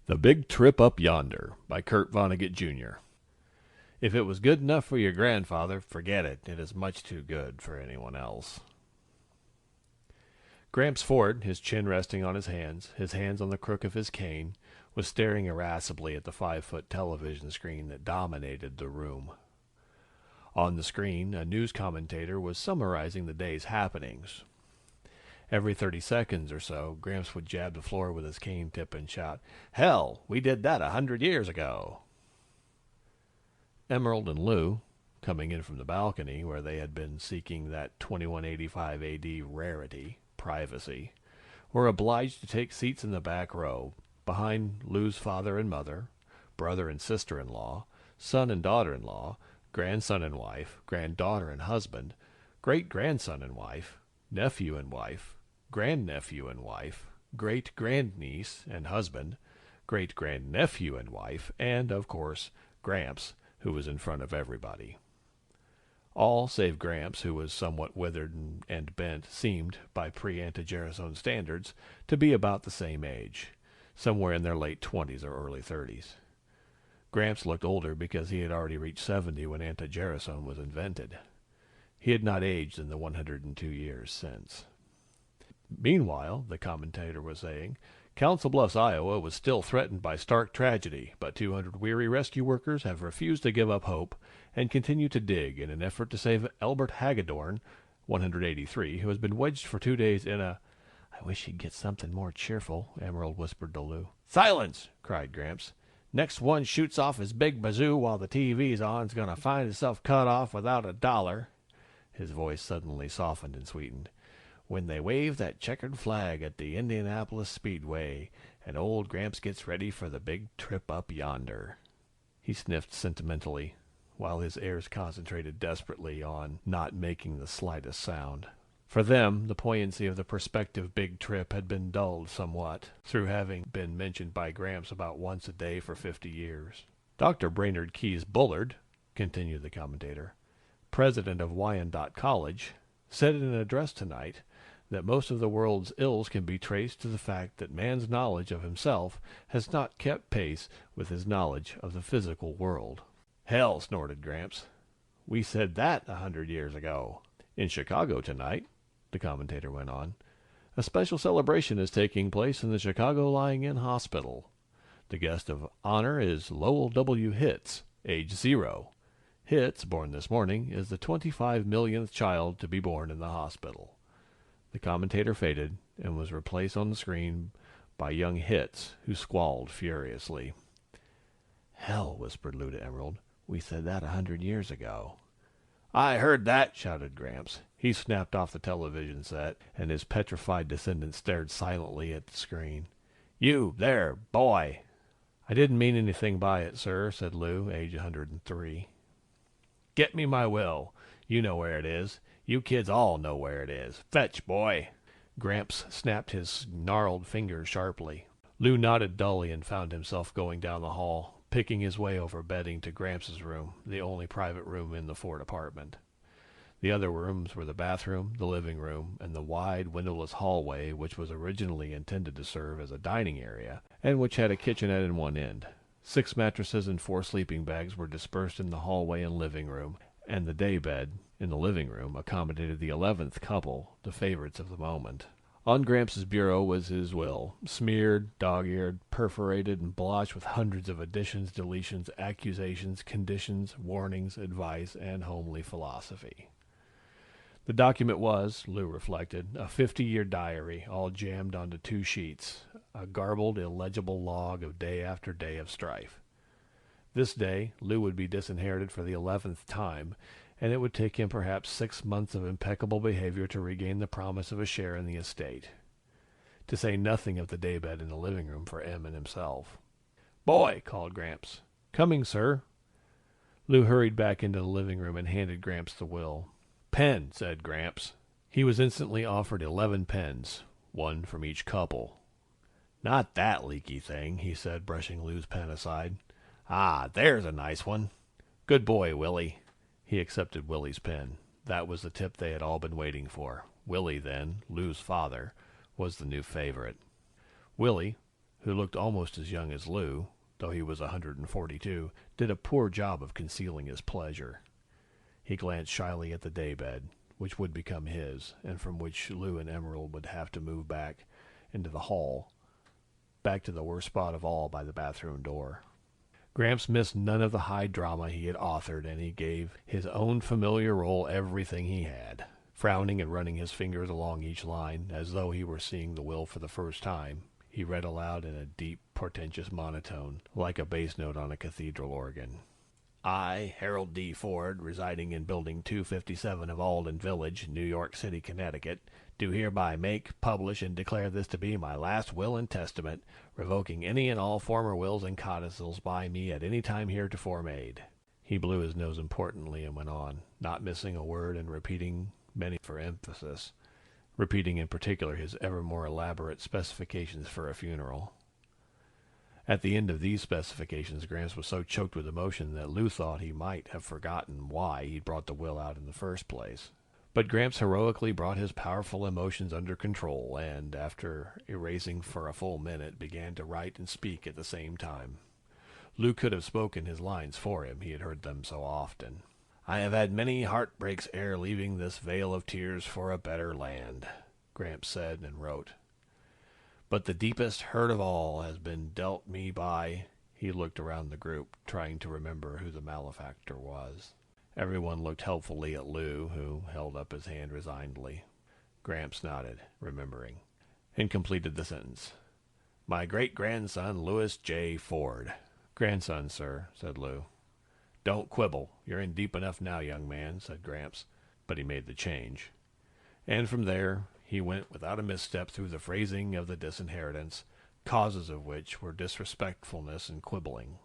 The Big Trip Up Yonder by Kurt Vonnegut, Jr. If it was good enough for your grandfather, forget it. It is much too good for anyone else. Gramps Ford, his chin resting on his hands on the crook of his cane, was staring irascibly at the 5-foot television screen that dominated the room. On the screen, a news commentator was summarizing the day's happenings. Every 30 seconds or so, Gramps would jab the floor with his cane tip and shout, "Hell, we did that 100 years ago." Emerald and Lou, coming in from the balcony where they had been seeking that 2185 AD rarity, privacy, were obliged to take seats in the back row, behind Lou's father and mother, brother and sister-in-law, son and daughter-in-law, grandson and wife, granddaughter and husband, great-grandson and wife, nephew and wife, grandnephew and wife, great-grandniece and husband, great-grandnephew and wife, and, of course, Gramps, who was in front of everybody. All save Gramps, who was somewhat withered and bent, seemed, by pre-Anti-Gerasone standards, to be about the same age, somewhere in their late 20s or early 30s. Gramps looked older because he had already reached 70 when Anti-Gerasone was invented. He had not aged in the 102 years since. Meanwhile, the commentator was saying, Council Bluffs, Iowa was still threatened by stark tragedy, but 200 weary rescue workers have refused to give up hope and continue to dig in an effort to save Albert Hagedorn, 183, who has been wedged for 2 days in a... "I wish he'd get something more cheerful," Emerald whispered to Lou. "Silence!" cried Gramps. "Next one shoots off his big bazoo while the TV's on's gonna find himself cut off without $1. His voice suddenly softened and sweetened. "When they wave that checkered flag at the Indianapolis Speedway, and old Gramps gets ready for the big trip up yonder." He sniffed sentimentally, while his heirs concentrated desperately on not making the slightest sound. For them, the poignancy of the prospective big trip had been dulled somewhat, through having been mentioned by Gramps about once a day for 50 years. "Dr. Brainerd Keyes Bullard," continued the commentator, president of Wyandotte College, said in an address tonight that most of the world's ills can be traced to the fact that man's knowledge of himself has not kept pace with his knowledge of the physical world. "Hell," snorted Gramps. "We said that 100 years ago." "In Chicago tonight," the commentator went on, "a special celebration is taking place in the Chicago Lying-In Hospital. The guest of honor is Lowell W. Hitz, age 0. Hitz, born this morning, is the 25 millionth child to be born in the hospital." The commentator faded and was replaced on the screen by young Hitz, who squalled furiously. "Hell," whispered Lou to Emerald. "We said that 100 years ago." "I heard that," shouted Gramps. He snapped off the television set, and his petrified descendant stared silently at the screen. "You, there, boy!" "I didn't mean anything by it, sir," said Lou, age 103. "Get me my will. You know where it is. You kids all know where it is. Fetch, boy!" Gramps snapped his gnarled fingers sharply. Lou nodded dully and found himself going down the hall, picking his way over bedding to Gramps' room, the only private room in the Ford apartment. The other rooms were the bathroom, the living room, and the wide, windowless hallway which was originally intended to serve as a dining area, and which had a kitchenette in one end. 6 mattresses and 4 sleeping bags were dispersed in the hallway and living room, and the daybed in the living room accommodated the 11th couple, the favorites of the moment. On Gramps' bureau was his will, smeared, dog-eared, perforated, and blotched with hundreds of additions, deletions, accusations, conditions, warnings, advice, and homely philosophy. The document was, Lou reflected, a 50-year diary, all jammed onto 2 sheets, a garbled, illegible log of day after day of strife. This day, Lou would be disinherited for the 11th time, and it would take him perhaps 6 months of impeccable behavior to regain the promise of a share in the estate. To say nothing of the daybed in the living room for Em and himself. "Boy!" called Gramps. "Coming, sir." Lou hurried back into the living room and handed Gramps the will. "Pen," said Gramps. He was instantly offered 11 pens, 1 from each couple. "Not that leaky thing," he said, brushing Lou's pen aside. "Ah, there's a nice one. Good boy, Willie." He accepted Willie's pen. That was the tip they had all been waiting for. Willie, then, Lou's father, was the new favorite. Willie, who looked almost as young as Lou, though he was 142, did a poor job of concealing his pleasure. He glanced shyly at the daybed, which would become his, and from which Lou and Emerald would have to move back into the hall, back to the worst spot of all by the bathroom door. Gramps missed none of the high drama he had authored, and he gave his own familiar role everything he had, frowning and running his fingers along each line, as though he were seeing the will for the first time. He read aloud in a deep, portentous monotone, like a bass note on a cathedral organ. I, Harold D. Ford, residing in Building 257 of Alden Village, New York City, Connecticut, do hereby make, publish, and declare this to be my last will and testament, revoking any and all former wills and codicils by me at any time heretofore made. He blew his nose importantly and went on, not missing a word and repeating many for emphasis, repeating in particular his ever more elaborate specifications for a funeral. At the end of these specifications, Gramps was so choked with emotion that Lou thought he might have forgotten why he'd brought the will out in the first place. But Gramps heroically brought his powerful emotions under control and, after erasing for a full minute, began to write and speak at the same time. Lou could have spoken his lines for him. He had heard them so often. I have had many heartbreaks ere leaving this vale of tears for a better land, Gramps said and wrote. But the deepest hurt of all has been dealt me by... He looked around the group, trying to remember who the malefactor was. Everyone looked helpfully at Lou, who held up his hand resignedly. Gramps nodded, remembering, and completed the sentence. My great-grandson, Louis J. Ford. Grandson, sir, said Lou. Don't quibble. You're in deep enough now, young man, said Gramps, but he made the change. And from there he went without a misstep through the phrasing of the disinheritance, causes of which were disrespectfulness and quibbling.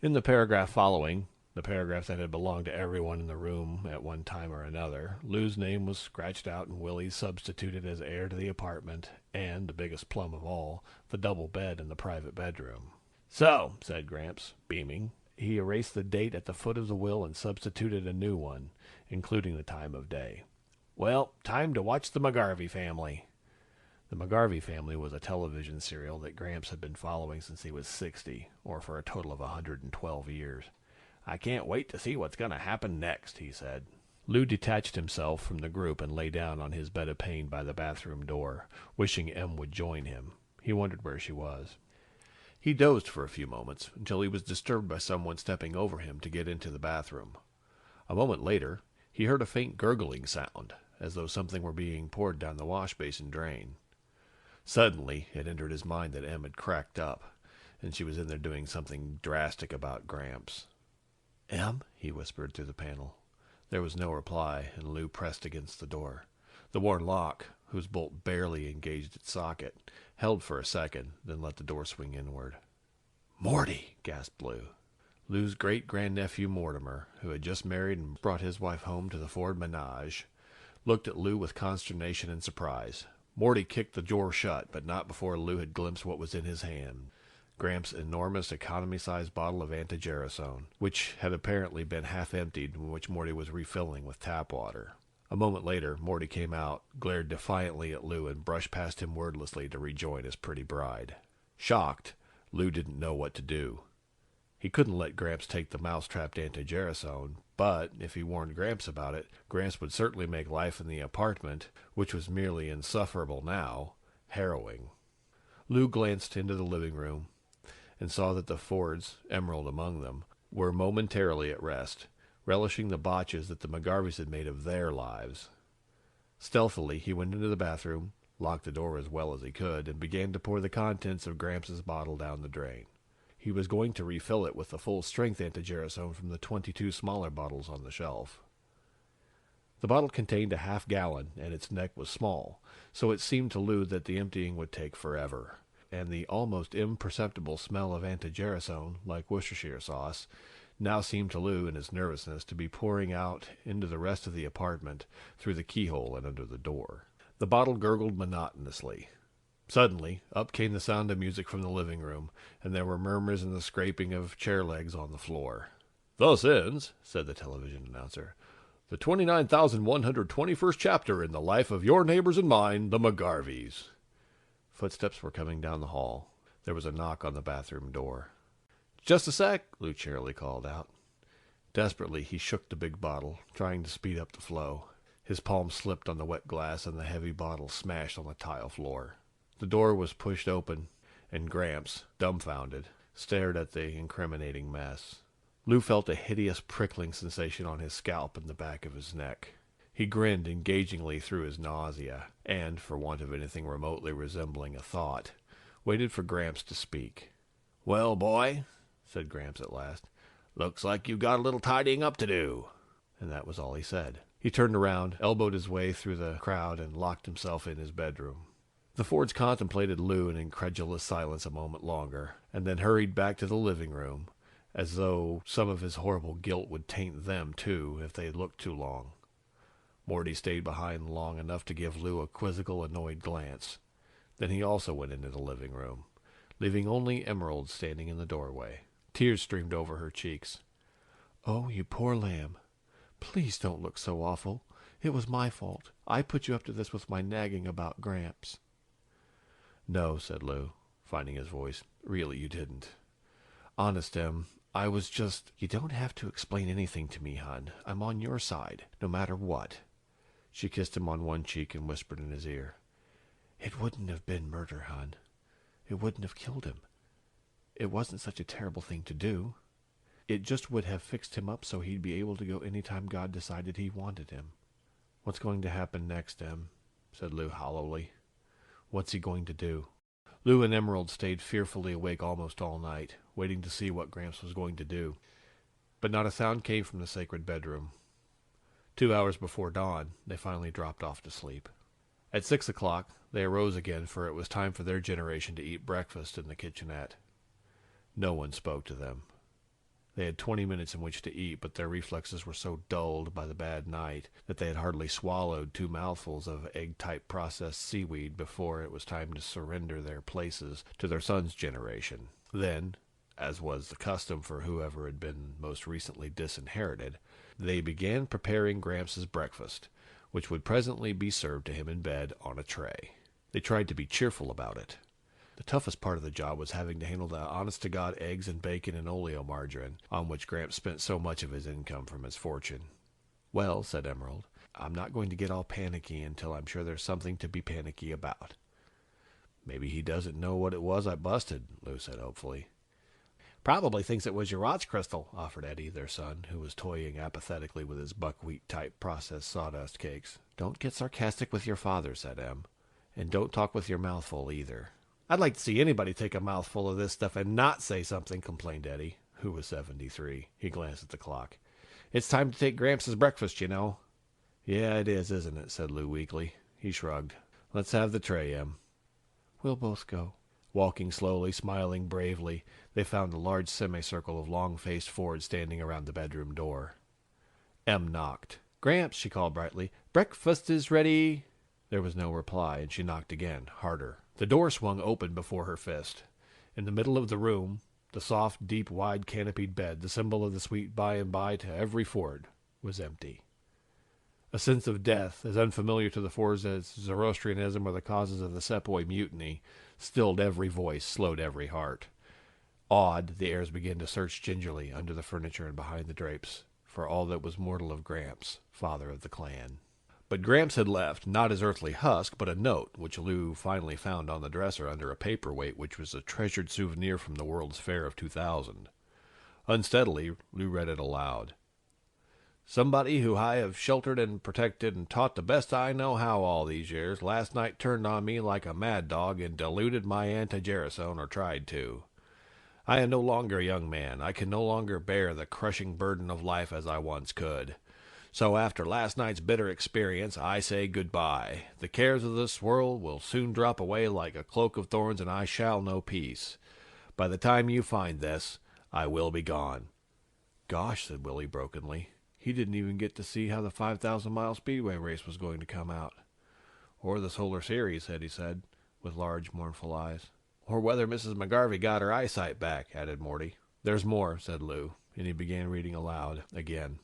In the paragraph following, the paragraph that had belonged to everyone in the room at one time or another, Lou's name was scratched out and Willie's substituted as heir to the apartment and, the biggest plum of all, the double bed in the private bedroom. So, said Gramps, beaming, he erased the date at the foot of the will and substituted a new one, including the time of day. Well, time to watch the McGarvey Family. The McGarvey Family was a television serial that Gramps had been following since he was 60, or for a total of 112 years. I can't wait to see what's going to happen next, he said. Lou detached himself from the group and lay down on his bed of pain by the bathroom door, wishing Em would join him. He wondered where she was. He dozed for a few moments, until he was disturbed by someone stepping over him to get into the bathroom. A moment later, he heard a faint gurgling sound, as though something were being poured down the wash-basin drain. Suddenly, it entered his mind that Em had cracked up, and she was in there doing something drastic about Gramps. Em? He whispered through the panel. There was no reply, and Lou pressed against the door. The worn lock, whose bolt barely engaged its socket, held for a second, then let the door swing inward. Morty! Gasped Lou. Lou's great-grandnephew Mortimer, who had just married and brought his wife home to the Ford menage, looked at Lou with consternation and surprise. Morty kicked the door shut, but not before Lou had glimpsed what was in his hand. Gramps' enormous economy-sized bottle of antigerasone, which had apparently been half emptied and which Morty was refilling with tap water. A moment later, Morty came out, glared defiantly at Lou, and brushed past him wordlessly to rejoin his pretty bride. Shocked, Lou didn't know what to do. He couldn't let Gramps take the mouse-trapped antigerasone, but if he warned Gramps about it, Gramps would certainly make life in the apartment, which was merely insufferable now, harrowing. Lou glanced into the living room and saw that the Fords, Emerald among them, were momentarily at rest, relishing the botches that the McGarveys had made of their lives. Stealthily, he went into the bathroom, locked the door as well as he could, and began to pour the contents of Gramps' bottle down the drain. He was going to refill it with the full-strength antigerasone from the 22 smaller bottles on the shelf. The bottle contained a half-gallon, and its neck was small, so it seemed to Lou that the emptying would take forever, and the almost imperceptible smell of antigerasone, like Worcestershire sauce, now seemed to Lou, in his nervousness, to be pouring out into the rest of the apartment through the keyhole and under the door. The bottle gurgled monotonously. Suddenly, up came the sound of music from the living room, and there were murmurs and the scraping of chair legs on the floor. Thus ends, said the television announcer, the 29,121st chapter in the life of your neighbors and mine, the McGarveys. Footsteps were coming down the hall. There was a knock on the bathroom door. "Just a sec," Lou cheerily called out. Desperately, he shook the big bottle, trying to speed up the flow. His palm slipped on the wet glass, and the heavy bottle smashed on the tile floor. The door was pushed open, and Gramps, dumbfounded, stared at the incriminating mess. Lou felt a hideous prickling sensation on his scalp and the back of his neck. He grinned engagingly through his nausea, and, for want of anything remotely resembling a thought, waited for Gramps to speak. "Well, boy," said Gramps at last, "looks like you've got a little tidying up to do." And that was all he said. He turned around, elbowed his way through the crowd, and locked himself in his bedroom. The Fords contemplated Lou in incredulous silence a moment longer, and then hurried back to the living room, as though some of his horrible guilt would taint them, too, if they looked too long. Morty stayed behind long enough to give Lou a quizzical, annoyed glance. Then he also went into the living room, leaving only Emerald standing in the doorway. Tears streamed over her cheeks. "Oh, you poor lamb. Please don't look so awful. It was my fault. I put you up to this with my nagging about Gramps." "No," said Lou, finding his voice. "Really, you didn't. Honest, Em, I was just—" "You don't have to explain anything to me, hon. I'm on your side, no matter what." She kissed him on one cheek and whispered in his ear, "It wouldn't have been murder, hon. It wouldn't have killed him. It wasn't such a terrible thing to do. It just would have fixed him up so he'd be able to go any time God decided he wanted him." "What's going to happen next, Em?" said Lou hollowly. "What's he going to do?" Lou and Emerald stayed fearfully awake almost all night, waiting to see what Gramps was going to do. But not a sound came from the sacred bedroom. 2 hours before dawn, they finally dropped off to sleep. At 6 o'clock, they arose again, for it was time for their generation to eat breakfast in the kitchenette. No one spoke to them. They had 20 minutes in which to eat, but their reflexes were so dulled by the bad night that they had hardly swallowed 2 mouthfuls of egg-type processed seaweed before it was time to surrender their places to their son's generation. Then, as was the custom for whoever had been most recently disinherited, they began preparing Gramps' breakfast, which would presently be served to him in bed on a tray. They tried to be cheerful about it. The toughest part of the job was having to handle the honest-to-God eggs and bacon and oleomargarine, on which Gramps spent so much of his income from his fortune. "Well," said Emerald, "I'm not going to get all panicky until I'm sure there's something to be panicky about." "Maybe he doesn't know what it was I busted," Lou said hopefully. "Probably thinks it was your Roch crystal," offered Eddie, their son, who was toying apathetically with his buckwheat-type processed sawdust cakes. "Don't get sarcastic with your father," said Em. "And don't talk with your mouth full either." "I'd like to see anybody take a mouthful of this stuff and not say something," complained Eddie, who was 73. He glanced at the clock. "It's time to take Gramps' breakfast, you know." "Yeah, it is, isn't it?" said Lou weakly. He shrugged. "Let's have the tray, Em." "We'll both go." Walking slowly, smiling bravely, they found a large semicircle of long-faced Fords standing around the bedroom door. Em knocked. "Gramps," she called brightly, "breakfast is ready." There was no reply, and she knocked again, harder. The door swung open before her fist. In the middle of the room, the soft, deep, wide canopied bed, the symbol of the sweet by-and-by to every Ford, was empty. A sense of death, as unfamiliar to the Fords as Zoroastrianism or the causes of the Sepoy Mutiny, stilled every voice, slowed every heart. Awed, the heirs began to search gingerly under the furniture and behind the drapes for all that was mortal of Gramps, father of the clan. But Gramps had left, not his earthly husk, but a note, which Lou finally found on the dresser under a paperweight which was a treasured souvenir from the World's Fair of 2000. Unsteadily, Lou read it aloud. "Somebody who I have sheltered and protected and taught the best I know how all these years, last night turned on me like a mad dog and diluted my anti-gerasone, or tried to. I am no longer a young man. I can no longer bear the crushing burden of life as I once could. So after last night's bitter experience, I say goodbye. The cares of this world will soon drop away like a cloak of thorns, and I shall know peace. By the time you find this, I will be gone." "Gosh," said Willie brokenly. "He didn't even get to see how the 5,000-mile speedway race was going to come out." "Or the Solar Series," Eddie said, with large, mournful eyes. "Or whether Mrs. McGarvey got her eyesight back," added Morty. "There's more," said Lou, and he began reading aloud again.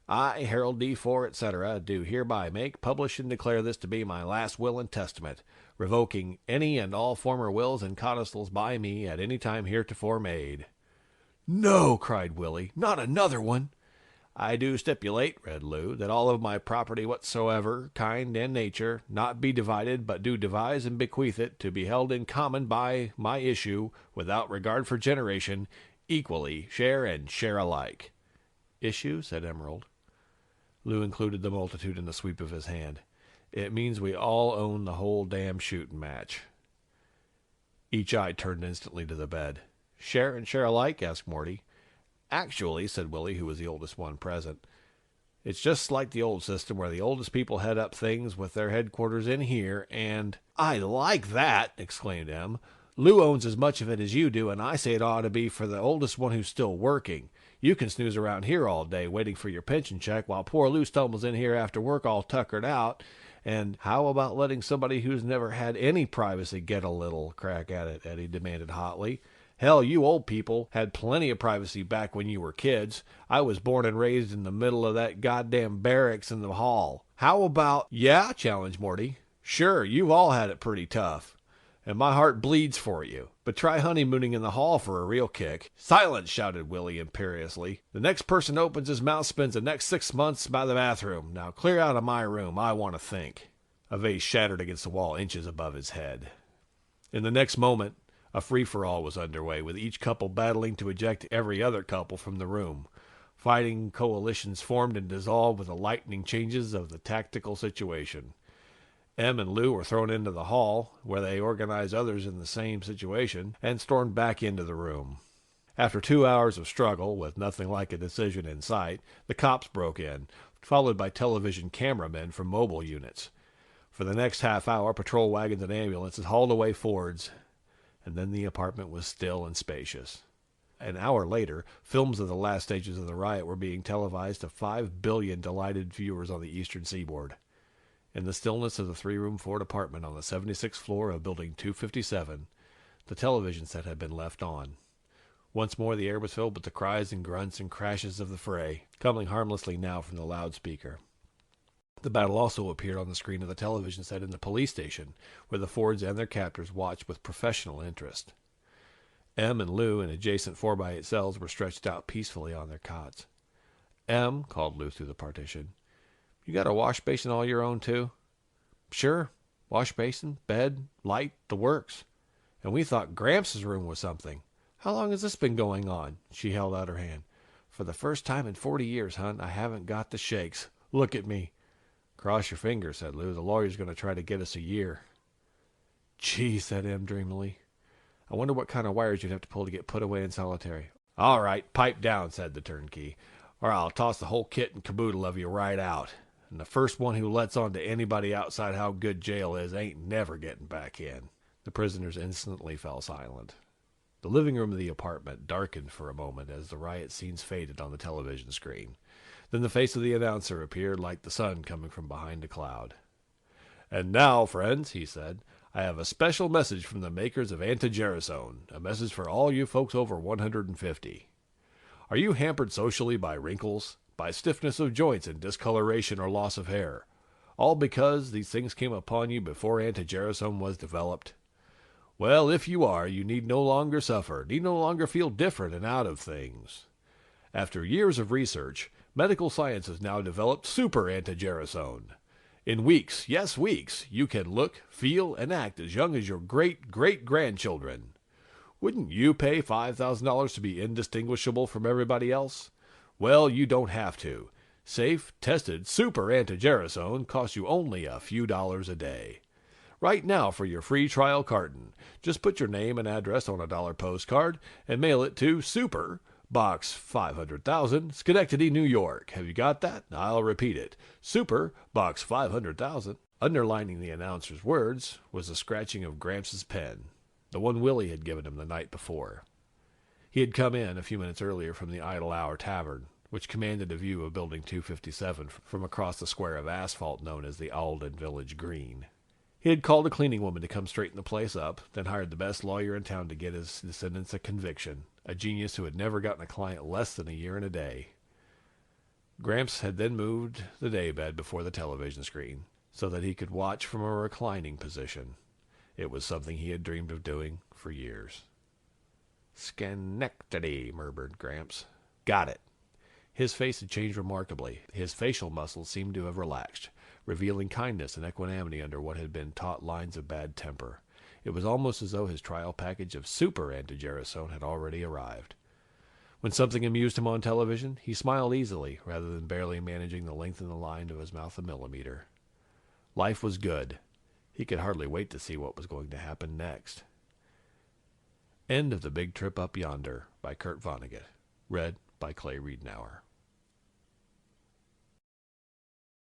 I, Harold D. Fore, etc., do hereby make, publish, and declare this to be my last will and testament, revoking any and all former wills and codicils by me at any time heretofore made. No, cried Willie, not another one. I do stipulate, read Lou, that all of my property whatsoever, kind and nature, not be divided, but do devise and bequeath it to be held in common by my issue, without regard for generation, equally, share and share alike. Issue? Said Emerald. Lou included the multitude in the sweep of his hand. It means we all own the whole damn shooting match. Each eye turned instantly to the bed. Share and share alike? Asked Morty. Actually, said Willie, who was the oldest one present, it's just like the old system where the oldest people head up things with their headquarters in here, and... I like that, exclaimed Em. Lou owns as much of it as you do, and I say it ought to be for the oldest one who's still working. You can snooze around here all day waiting for your pension check while poor Lou stumbles in here after work all tuckered out. And how about letting somebody who's never had any privacy get a little crack at it? Eddie demanded hotly. Hell, you old people had plenty of privacy back when you were kids. I was born and raised in the middle of that goddamn barracks in the hall. How about... Yeah, challenged Morty. Sure, you've all had it pretty tough. And my heart bleeds for you. But try honeymooning in the hall for a real kick. Silence, shouted Willie imperiously. The next person opens his mouth spends the next 6 months by the bathroom. Now clear out of my room. I want to think. A vase shattered against the wall inches above his head. In the next moment, a free-for-all was underway, with each couple battling to eject every other couple from the room. Fighting coalitions formed and dissolved with the lightning changes of the tactical situation. Em and Lou were thrown into the hall, where they organized others in the same situation, and stormed back into the room. After 2 hours of struggle, with nothing like a decision in sight, the cops broke in, followed by television cameramen from mobile units. For the next half hour, patrol wagons and ambulances hauled away Fords, and then the apartment was still and spacious. An hour later, films of the last stages of the riot were being televised to 5 billion delighted viewers on the eastern seaboard. In the stillness of the three-room Ford apartment on the 76th floor of Building 257, the television set had been left on. Once more the air was filled with the cries and grunts and crashes of the fray, coming harmlessly now from the loudspeaker. The battle also appeared on the screen of the television set in the police station, where the Fords and their captors watched with professional interest. Em and Lou in adjacent 4x8 cells were stretched out peacefully on their cots. Em, called Lou through the partition, you got a wash basin all your own, too? Sure. Wash basin, bed, light, the works. And we thought Gramps' room was something. How long has this been going on? She held out her hand. For the first time in 40 years, hon, I haven't got the shakes. Look at me. Cross your fingers, said Lou. The lawyer's going to try to get us a year. Gee, said Em dreamily. I wonder what kind of wires you'd have to pull to get put away in solitary. All right, pipe down, said the turnkey, or I'll toss the whole kit and caboodle of you right out. And the first one who lets on to anybody outside how good jail is ain't never getting back in. The prisoners instantly fell silent. The living room of the apartment darkened for a moment as the riot scenes faded on the television screen. Then the face of the announcer appeared like the sun coming from behind a cloud. And now, friends, he said, I have a special message from the makers of antigerasone, a message for all you folks over 150. Are you hampered socially by wrinkles, by stiffness of joints and discoloration or loss of hair, all because these things came upon you before antigerasone was developed? Well, if you are, you need no longer suffer, need no longer feel different and out of things. After years of research, medical science has now developed super antigerasone. In weeks, yes, weeks, you can look, feel, and act as young as your great-great-grandchildren. Wouldn't you pay $5,000 to be indistinguishable from everybody else? Well, you don't have to. Safe, tested, super antigerasone costs you only a few dollars a day. Right now for your free trial carton, just put your name and address on a $1 postcard and mail it to Super, Box 500,000, Schenectady, New York. Have you got that? I'll repeat it. Super, Box 500,000. Underlining the announcer's words was the scratching of Gramps' pen, the one Willie had given him the night before. He had come in a few minutes earlier from the Idle Hour Tavern, which commanded a view of Building 257 from across the square of asphalt known as the Alden Village Green. He had called a cleaning woman to come straighten the place up, then hired the best lawyer in town to get his descendants a conviction, a genius who had never gotten a client less than a year and a day. Gramps had then moved the daybed before the television screen so that he could watch from a reclining position. It was something he had dreamed of doing for years. Schenectady, murmured Gramps. Got it. His face had changed remarkably. His facial muscles seemed to have relaxed, revealing kindness and equanimity under what had been taut lines of bad temper. It was almost as though his trial package of super antigerasone had already arrived. When something amused him on television, he smiled easily, rather than barely managing to lengthen the line of his mouth a millimeter. Life was good. He could hardly wait to see what was going to happen next. End of The Big Trip Up Yonder by Kurt Vonnegut. Read by Clay Wiedenauer.